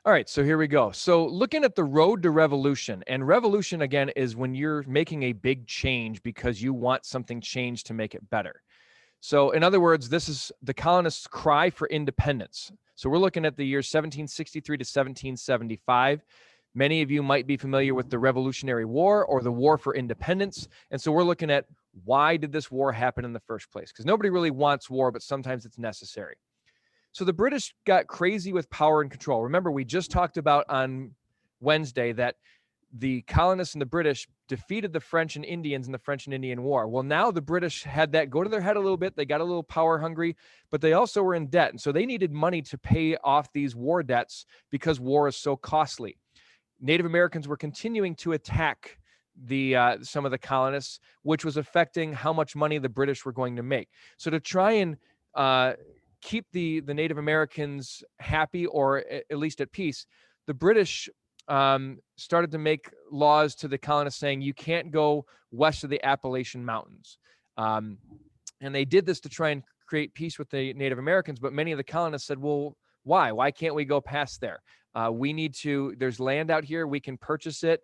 All right, so here we go. So looking at the road to revolution, and revolution again is when you're making a big change because you want something changed to make it better. So in other words, this is the colonists' cry for independence. So we're looking at the years 1763 to 1775. Many of you might be familiar with the Revolutionary War or the War for Independence. And so we're looking at why did this war happen in the first place? Because nobody really wants war, but sometimes it's necessary. So the British got crazy with power and control. Remember, we just talked about on Wednesday that the colonists and the British defeated the French and Indians in the French and Indian War. Well, now the British had that go to their head a little bit. They got a little power hungry, but they also were in debt. And so they needed money to pay off these war debts because war is so costly. Native Americans were continuing to attack the some of the colonists, which was affecting how much money the British were going to make. So to try and keep the Native Americans happy or at least at peace, the British started to make laws to the colonists saying you can't go west of the Appalachian Mountains. And they did this to try and create peace with the Native Americans, but many of the colonists said, well, why? Why can't we go past there? We need to, there's land out here, we can purchase it.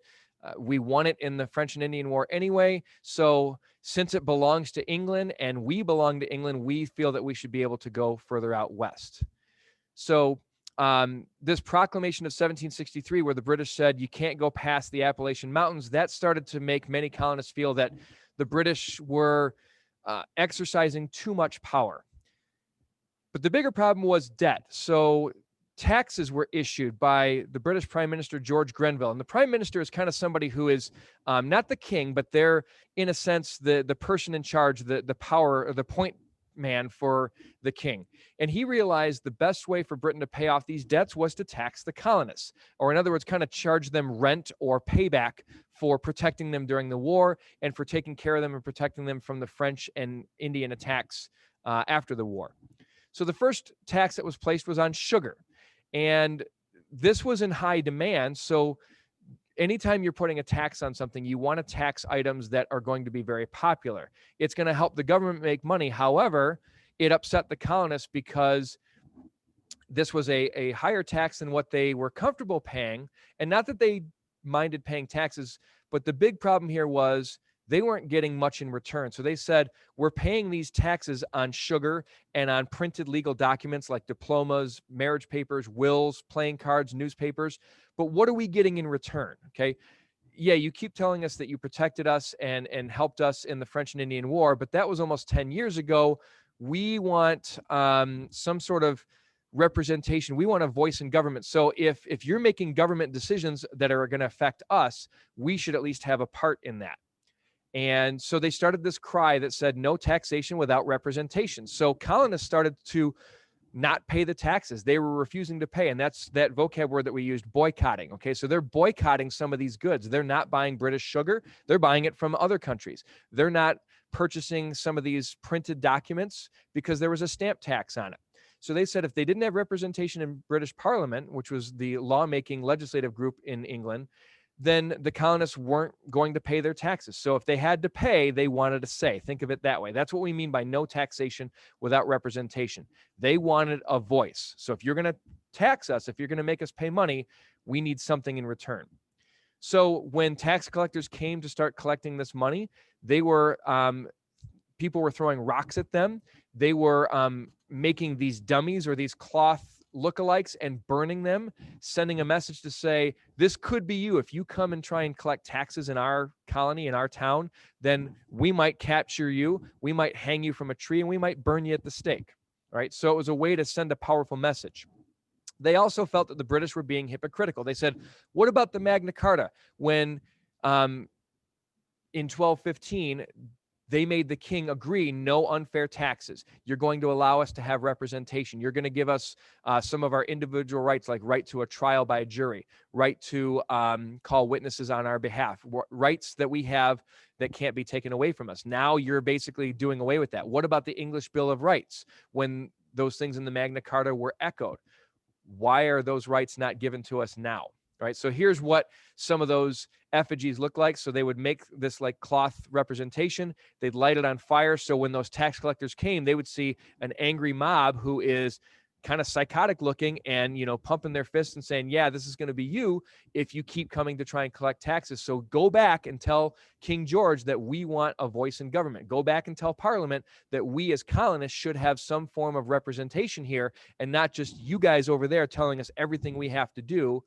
We won it in the French and Indian War anyway. So since it belongs to England and we belong to England, we feel that we should be able to go further out west. So this proclamation of 1763, where the British said you can't go past the Appalachian Mountains, that started to make many colonists feel that the British were exercising too much power. But the bigger problem was debt. So taxes were issued by the British Prime Minister George Grenville. And the Prime Minister is kind of somebody who is not the king, but they're, in a sense, the person in charge, the power, or the point man for the king. And he realized the best way for Britain to pay off these debts was to tax the colonists, or in other words, kind of charge them rent or payback for protecting them during the war and for taking care of them and protecting them from the French and Indian attacks after the war. So the first tax that was placed was on sugar. And this was in high demand. So anytime you're putting a tax on something, you want to tax items that are going to be very popular. It's going to help the government make money. However, it upset the colonists because this was a higher tax than what they were comfortable paying. And not that they minded paying taxes, but the big problem here was they weren't getting much in return. So they said, we're paying these taxes on sugar and on printed legal documents like diplomas, marriage papers, wills, playing cards, newspapers. But what are we getting in return? Okay. Yeah, you keep telling us that you protected us and helped us in the French and Indian War, but that was almost 10 years ago. We want some sort of representation. We want a voice in government. So if you're making government decisions that are going to affect us, we should at least have a part in that. And so they started this cry that said no taxation without representation. So colonists started to not pay the taxes. They were refusing to pay. And that's that vocab word that we used, boycotting. Okay. So they're boycotting some of these goods. They're not buying British sugar. They're buying it from other countries. They're not purchasing some of these printed documents because there was a stamp tax on it. So they said if they didn't have representation in British Parliament, which was the lawmaking legislative group in England, then the colonists weren't going to pay their taxes. So if they had to pay, they wanted a say. Think of it that way. That's what we mean by no taxation without representation. They wanted a voice. So if you're going to tax us, if you're going to make us pay money, we need something in return. So when tax collectors came to start collecting this money, they were people were throwing rocks at them. They were making these dummies or these cloth lookalikes and burning them, sending a message to say, this could be you. If you come and try and collect taxes in our colony, in our town, then we might capture you, we might hang you from a tree, and we might burn you at the stake. All right. So it was a way to send a powerful message. They also felt that the British were being hypocritical. They said, what about the Magna Carta? When in 1215, they made the king agree no unfair taxes. You're going to allow us to have representation. You're going to give us some of our individual rights, like right to a trial by a jury, right to call witnesses on our behalf, rights that we have that can't be taken away from us. Now you're basically doing away with that. What about the English Bill of Rights when those things in the Magna Carta were echoed? Why are those rights not given to us now? Right. So here's what some of those effigies look like. So they would make this like cloth representation. They'd light it on fire. So when those tax collectors came, they would see an angry mob who is kind of psychotic looking and, pumping their fists and saying, yeah, this is going to be you if you keep coming to try and collect taxes. So go back and tell King George that we want a voice in government. Go back and tell Parliament that we as colonists should have some form of representation here, and not just you guys over there telling us everything we have to do.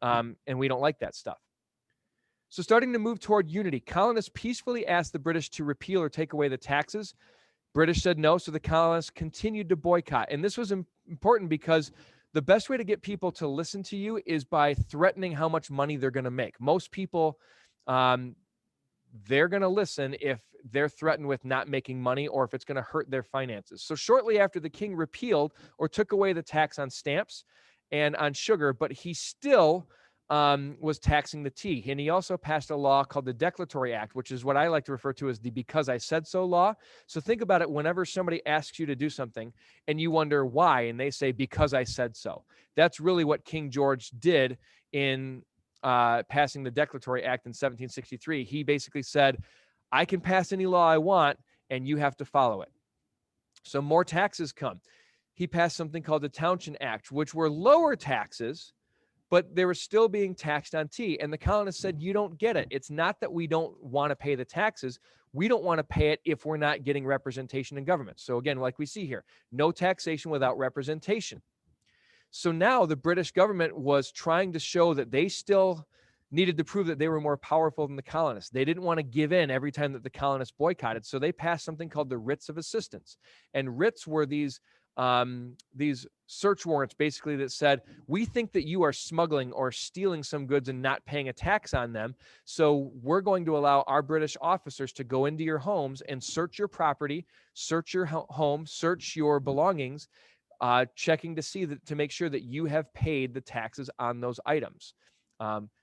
And we don't like that stuff. So starting to move toward unity, colonists peacefully asked the British to repeal or take away the taxes. British said no, so the colonists continued to boycott. And this was important because the best way to get people to listen to you is by threatening how much money they're going to make. Most people, they're going to listen if they're threatened with not making money or if it's going to hurt their finances. So shortly after, the king repealed or took away the tax on stamps and on sugar, but he still was taxing the tea. And he also passed a law called the Declaratory Act, which is what I like to refer to as the because I said so law. So think about it whenever somebody asks you to do something and you wonder why, and they say, because I said so. That's really what King George did in passing the Declaratory Act in 1763. He basically said, I can pass any law I want, and you have to follow it. So more taxes come. He passed something called the Townshend Act, which were lower taxes, but they were still being taxed on tea. And the colonists said, you don't get it. It's not that we don't want to pay the taxes. We don't want to pay it if we're not getting representation in government. So again, like we see here, no taxation without representation. So now the British government was trying to show that they still needed to prove that they were more powerful than the colonists. They didn't want to give in every time that the colonists boycotted. So they passed something called the Writs of Assistance. And writs were these search warrants basically that said, we think that you are smuggling or stealing some goods and not paying a tax on them. So we're going to allow our British officers to go into your homes and search your property, search your home, search your belongings, checking to see that, to make sure that you have paid the taxes on those items.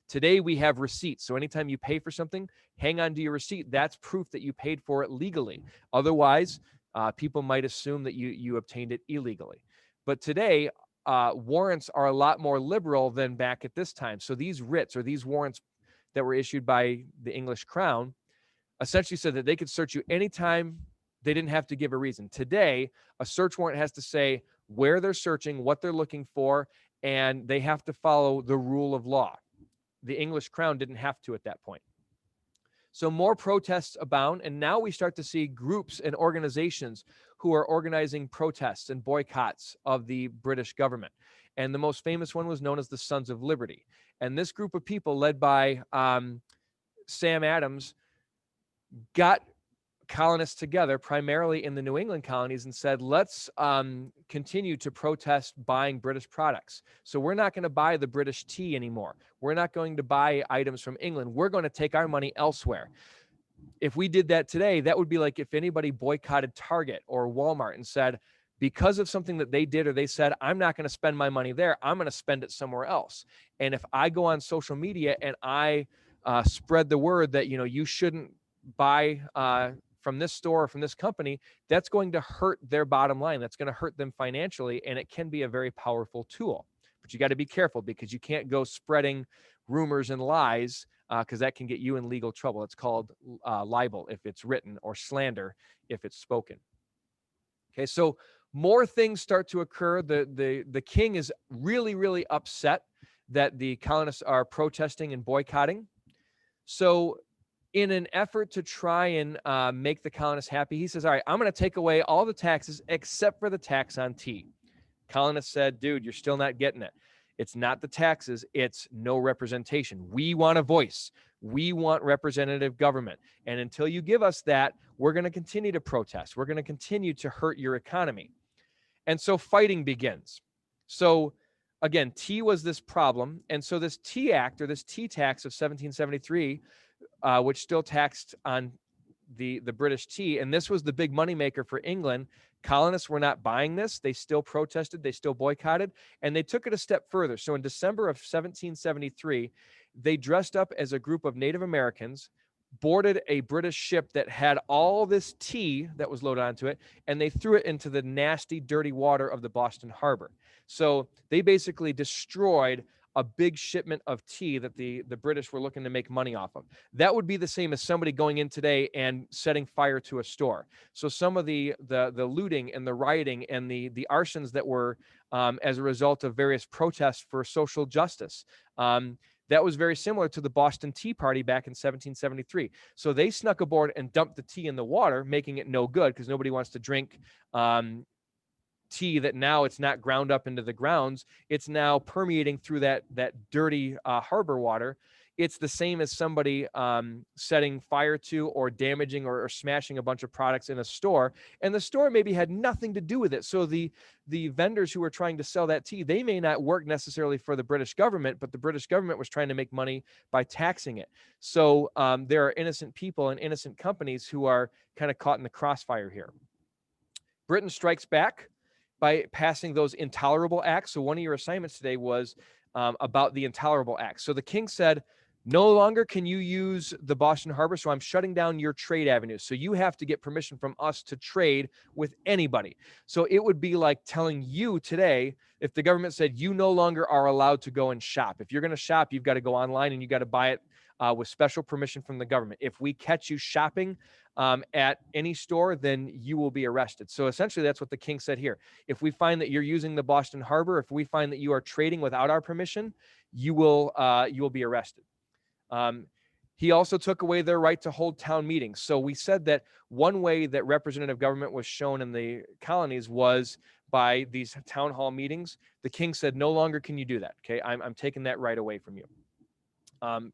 Today we have receipts. So anytime you pay for something, hang on to your receipt. That's proof that you paid for it legally. Otherwise, people might assume that you obtained it illegally. But today, warrants are a lot more liberal than back at this time. So these writs, or these warrants that were issued by the English Crown, essentially said that they could search you anytime. They didn't have to give a reason. Today, a search warrant has to say where they're searching, what they're looking for, and they have to follow the rule of law. The English Crown didn't have to at that point. So more protests abound, and now we start to see groups and organizations who are organizing protests and boycotts of the British government. And the most famous one was known as the Sons of Liberty. And this group of people, led by Sam Adams, got colonists together, primarily in the New England colonies, and said, let's continue to protest buying British products. So we're not going to buy the British tea anymore. We're not going to buy items from England. We're going to take our money elsewhere. If we did that today, that would be like if anybody boycotted Target or Walmart and said, because of something that they did or they said, I'm not going to spend my money there, I'm going to spend it somewhere else. And if I go on social media and I spread the word that, you shouldn't buy from this store or from this company, that's going to hurt their bottom line. That's going to hurt them financially, and it can be a very powerful tool. But you got to be careful, because you can't go spreading rumors and lies, because that can get you in legal trouble. It's called libel if it's written, or slander if it's spoken. Okay, so more things start to occur. The king is really, really upset that the colonists are protesting and boycotting. So in an effort to try and make the colonists happy, he says, all right, I'm going to take away all the taxes except for the tax on tea. Colonists said, dude, you're still not getting it. It's not the taxes, it's no representation. We want a voice. We want representative government. And until you give us that, we're going to continue to protest. We're going to continue to hurt your economy. And so fighting begins. So again, tea was this problem. And so this Tea Act, or this tea tax of 1773, which still taxed on the British tea, and this was the big moneymaker for England. Colonists were not buying this. They still protested. They still boycotted, and they took it a step further. So in December of 1773, they dressed up as a group of Native Americans, boarded a British ship that had all this tea that was loaded onto it, and they threw it into the nasty, dirty water of the Boston Harbor. So they basically destroyed a big shipment of tea that the British were looking to make money off of. That would be the same as somebody going in today and setting fire to a store. So some of the looting and the rioting and the arsons that were as a result of various protests for social justice. That was very similar to the Boston Tea Party back in 1773. So they snuck aboard and dumped the tea in the water, making it no good because nobody wants to drink tea that now it's not ground up into the grounds. It's now permeating through that dirty harbor water. It's the same as somebody setting fire to or damaging or smashing a bunch of products in a store, and the store maybe had nothing to do with it. So the vendors who were trying to sell that tea, they may not work necessarily for the British government, but the British government was trying to make money by taxing it. So there are innocent people and innocent companies who are kind of caught in the crossfire here. Britain strikes back by passing those intolerable acts. So one of your assignments today was about the intolerable acts. So the king said, no longer can you use the Boston Harbor, so I'm shutting down your trade avenues. So you have to get permission from us to trade with anybody. So it would be like telling you today, if the government said you no longer are allowed to go and shop. If you're going to shop, you've got to go online and you got to buy it with special permission from the government. If we catch you shopping at any store, then you will be arrested. So essentially, that's what the king said here. If we find that you're using the Boston Harbor, if we find that you are trading without our permission, you will be arrested. He also took away their right to hold town meetings. So we said that one way that representative government was shown in the colonies was by these town hall meetings. The king said, no longer can you do that. Okay, I'm taking that right away from you.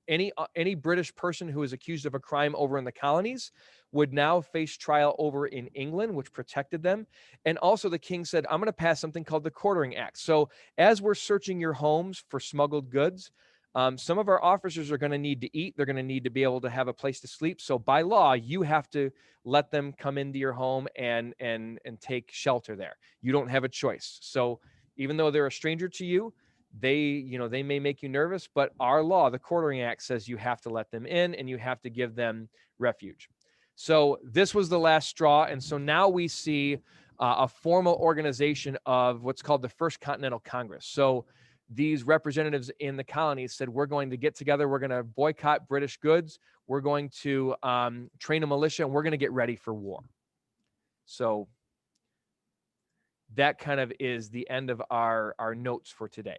Any British person who is accused of a crime over in the colonies would now face trial over in England, which protected them. And also the king said, I'm going to pass something called the Quartering Act. So as we're searching your homes for smuggled goods, some of our officers are going to need to eat. They're going to need to be able to have a place to sleep. So by law, you have to let them come into your home and take shelter there. You don't have a choice. So even though they're a stranger to you, they may make you nervous, but our law, the Quartering Act, says you have to let them in and you have to give them refuge. So this was the last straw. And so now we see a formal organization of what's called the First Continental Congress. So these representatives in the colonies said, we're going to get together. We're going to boycott British goods. We're going to train a militia, and we're going to get ready for war. So that kind of is the end of our notes for today.